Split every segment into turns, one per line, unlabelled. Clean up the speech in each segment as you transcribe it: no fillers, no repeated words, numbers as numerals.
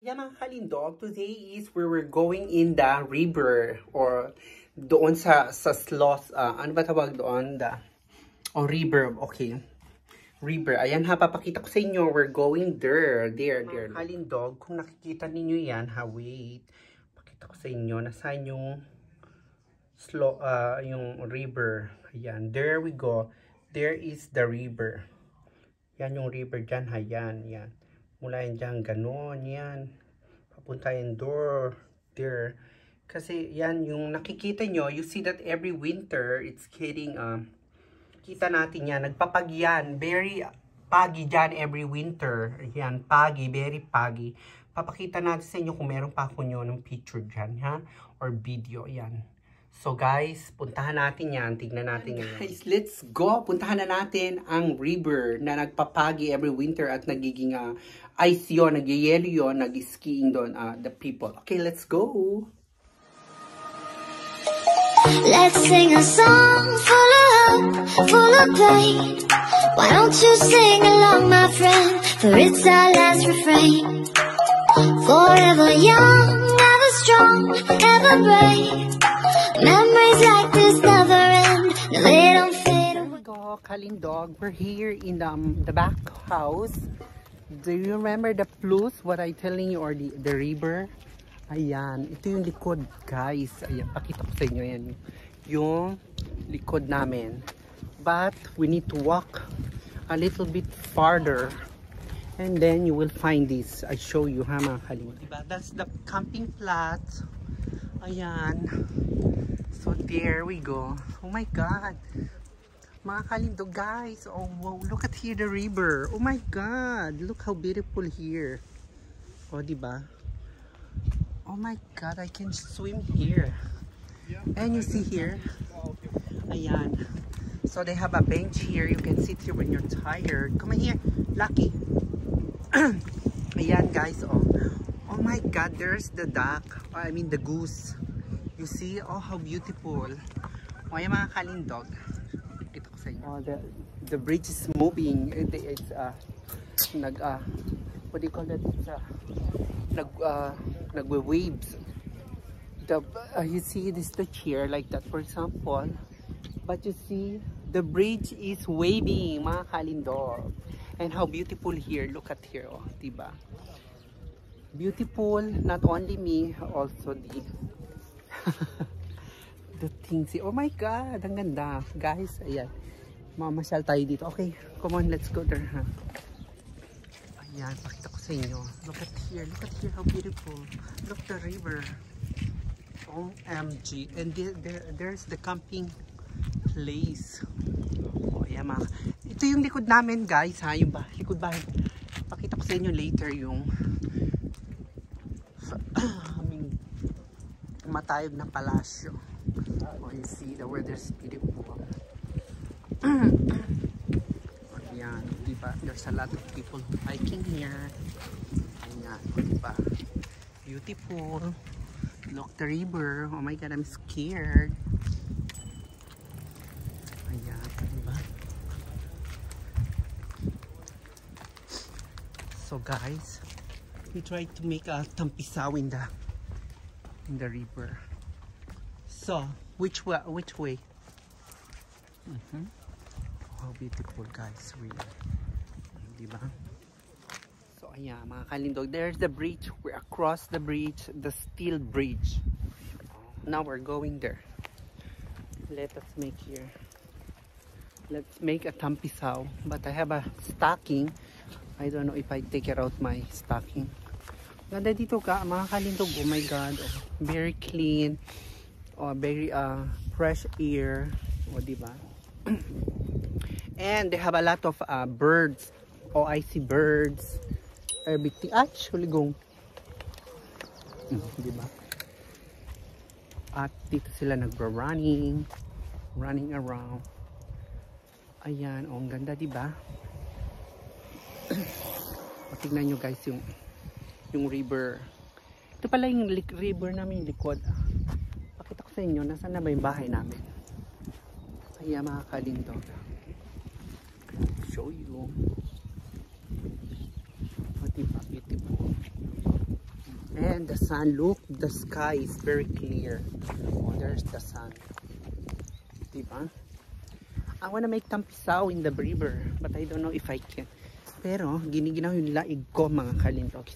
Yeah, mga kalindog, today is where we're going in the river or doon sa sloth, ano ba tawag doon? River, okay. River, ayan ha, papakita ko sa inyo, we're going there. Mga kalindog, kung nakikita ninyo yan, ha, wait. Pakita ko sa inyo, nasaan yung yung river. Ayan, there we go. There is the river. Yan yung river dyan, ha, yan. Mula yan dyan, ganon, yan. Papunta yung door, there. Kasi yan, yung nakikita nyo, you see that every winter, it's getting, kita natin yan, nagpapagyan, very pagi dyan every winter. Yan, pagi, very pagi. Papakita natin sa inyo kung meron pa ako nyo ng picture dyan, ha? Or video, yan. So guys, puntahan natin yan. Tignan natin ngayon. Guys, let's go. Puntahan na natin ang river na nagpapagi every winter at nagiging ice yun, nagyayelo yun, nag-skiing doon the people. Okay, let's go.
Let's sing a song full of hope, full of pain. Why don't you sing along, my friend? For it's our last refrain. Forever young, ever strong, ever brave. Memories like this never end. No, they don't fade away.
Kalindog, we're here in the back house. Do you remember the plus what I telling you, or the river? Ayan, ito yung likod, guys. Ayan, pakita ko sa inyo yan. Yung likod namin. But we need to walk a little bit farther. And then you will find this. I show you, ha, mga kalindog. Diba? That's the camping plot. Ayan. So there we go. Oh my God. Mga kalindog, guys. Oh wow, look at here the river. Oh my God. Look how beautiful here. Oh, diba? Oh my God, I can swim here. And you see here. Ayan. So they have a bench here. You can sit here when you're tired. Come on here, Lucky. Ayan, guys. Oh my God, there's the duck. I mean the goose. You see? Oh, how beautiful. O, yung mga kalindog. Ito ko sa inyo. Oh, the bridge is moving. It's, what do you call that? It's, nagwe-waves. You see, this the chair like that, for example. But you see, the bridge is waving, mga kalindog. And how beautiful here. Look at here. Oh, diba? Beautiful, not only me, also the things. Oh my God, ang ganda. Guys, ayan. Mamasyal tayo dito. Okay, come on, let's go there. Huh? Ayan, pakita ko sa inyo. Look at here, how beautiful. Look the river. OMG. And there's the camping place. Oh, ayan, ito yung likod namin, guys, ha? Yung likod bahay. Pakita ko sa inyo later yung matayog na palasyo. Oh, you see the weather's beautiful. Ayan, diba? There's a lot of people hiking here. Ayan, diba? Beautiful. Look the river. Oh my God, I'm scared. Ayan, diba? So guys, we tried to make a tampisaw in the river. So, which way? Oh, how beautiful, guys, really. Diba? So, ayan, mga kalindog. There's the bridge. We're across the bridge, the steel bridge. Now we're going there. Let us make here. Let's make a tampisaw. But I have a stocking. I don't know if I take it out my stocking. Ganda dito ka, mga kalindog. Oh my God. Oh, very clean. Oh, very fresh air. Oh, diba? And they have a lot of birds. Oh, I see birds. Everything. Actually, go. Diba? At dito sila running around. Ayan. Oh, ang ganda, diba? Tignan nyo, guys, yung river. Ito pala yung river namin, likod. Pakita ko sa inyo, nasaan na ba yung bahay namin? Kaya mga kalindog. Show you. Diba, beautiful. And the sun, look, the sky is very clear. Oh, there's the sun. Diba? I wanna make tampisaw in the river, but I don't know if I can. Pero, giniginaw yung laig ko, mga kalindog.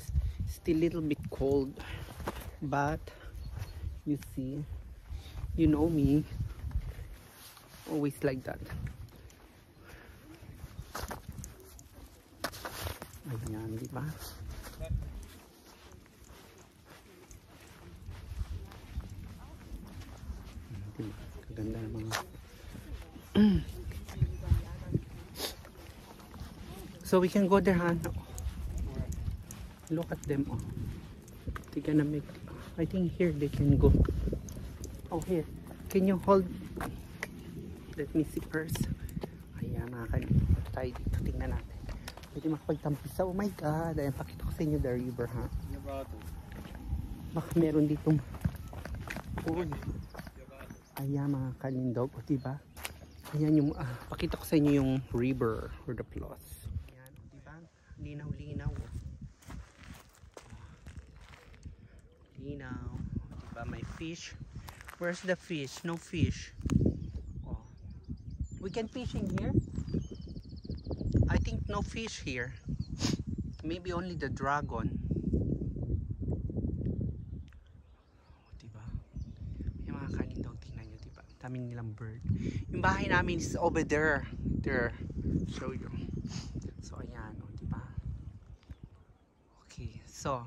Still a little bit cold. But, you see, you know me, always like that. Ayan, diba? Diba? Kaganda ng mga so we can go there, huh? Look at them. Oh. They gonna make, I think here they can go. Oh, here. Can you hold? Let me see first. Ayan, mga kalindog. Tayo dito. Tingnan natin. Pwede makapagtampisa. Oh my God. Ayan, pakita ko sa inyo the river, ha? Baka meron ditong pool. Ayan, mga kalindog. O, diba? Ayan yung, pakita ko sa inyo yung river or the plus. Ayan, o, diba? Linaw-linaw. Linaw. O, diba? May fish. Where's the fish? No fish. Oh. We can fish in here? I think no fish here. Maybe only the dragon. Oh, diba? Yung mga kalindog, tingnan nyo, diba? Daming nilang bird. Yung bahay namin is over there. There. Show you. So, ayan, oh, diba? Okay, so,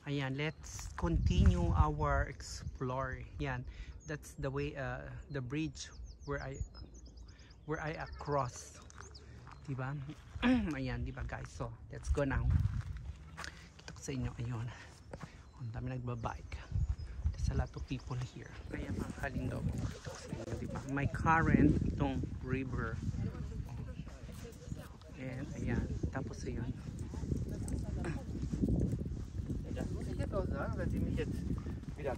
ayan, let's continue our explore. Yan, that's the way, the bridge where I across. Diba? Ayan, diba guys? So, let's go now. Kita ko sa inyo, ayun. Ang dami nagbabike. There's a lot of people here. Ayan mga kalindog. Kita ko sa inyo, diba? May current itong river. And ayan. Tapos ayun. Diba?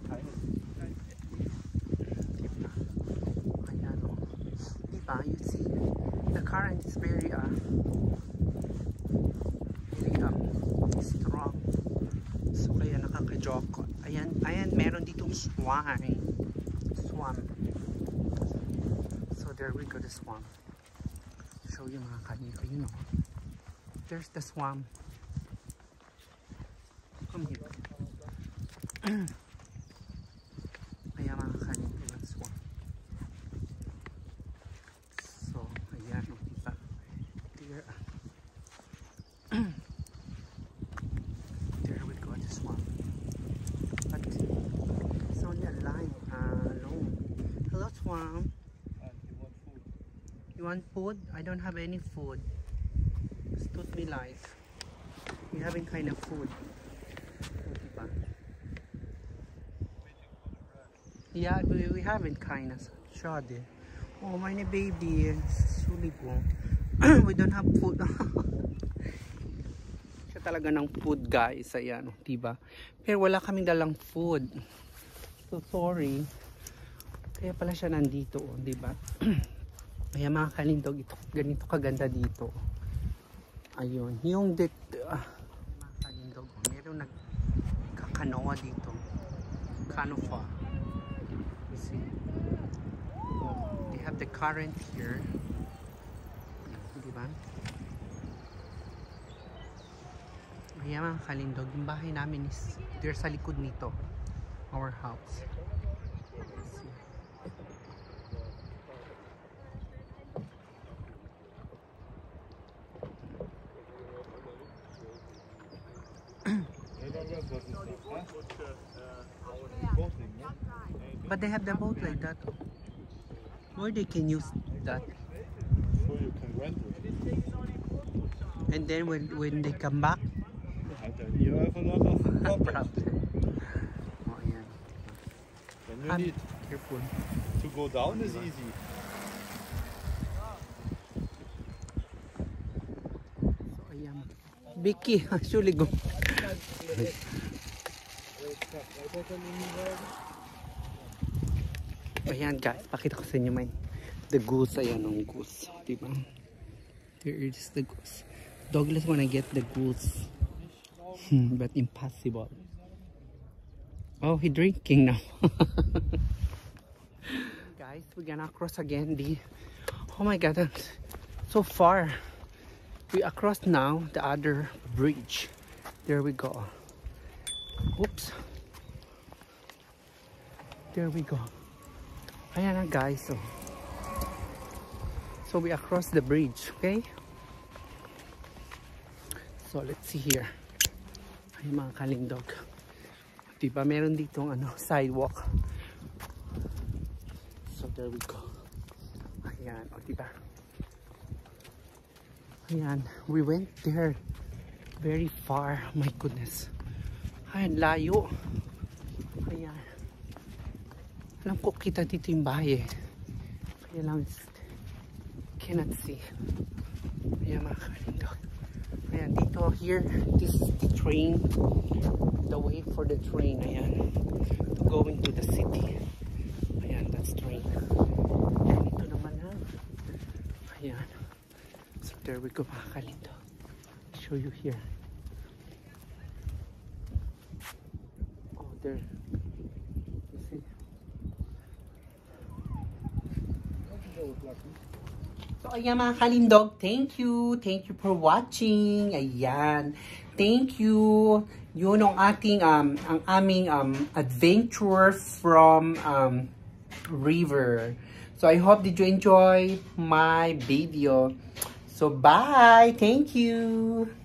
Ayan o. Diba? You see? The current is very strong. So kaya nakaka-joke. Ayan, meron ditong swamp. So there we go, the swamp. Show you mga kanito, you know. There's the swamp. Come here. Ayan mga kanito, yung swamp. So, ayan, diba? There we go, the swamp. But it's only a line alone. Hello, swamp.
You want food?
You want food? I don't have any food. Stood me like. We haven't kind of food. Diba? Yeah, we haven't kind of. Shade. Oh, my baby. Sulibo. We don't have food. Siya talaga ng food, guys. Ayan, diba? Pero wala kaming dalang food. So, sorry. Kaya pala siya nandito, diba? Kaya mga kalindog, ito, ganito kaganda dito. Ayun. Yung mga kalindog, meron nagkakanoa dito. Canoa. You see? They have the current here. Diba? Kaya mga kalindog, yung bahay namin is there sa likod nito. Our house. But they have the boat like that. Or they can use that.
So you can rent it.
And then when they come back,
Then you have a lot of problems.
oh, yeah.
Then you need
Careful.
to go down is easy.
So, ayan. Vicky, actually go. Ayan guys, pakita ko sa inyo may the goose. Ayan ang goose, diba? There is the goose. Douglas wanna get the goose, but impossible. Oh, he drinking now. Guys, we're gonna cross again the... Oh my god, that's so far. We are across now the other bridge. There we go. Oops. There we go. Ayan na guys. So we across the bridge, okay? So let's see here. Ay mga kalindog. Diba meron ditong ano, sidewalk. So there we go. Ayan, o diba? Ayan, we went there very far. My goodness. Ayan, layo. Ayan. Alam ko kita dito yung bahay eh. Kaya lang cannot see. Ayan mga kalindog. Ayan, dito, here, this is the train. The way for the train, ayan. Going to the city. Ayan, that's train. Ayan, ito naman ha. Ayan. So there we go mga kalindog. Show you here. Oh, there. You see? So ayan mga kalindog, thank you for watching. Ayan, thank you. Yun ang ating ang aming adventure from river. So I hope that you enjoy my video. So bye, thank you.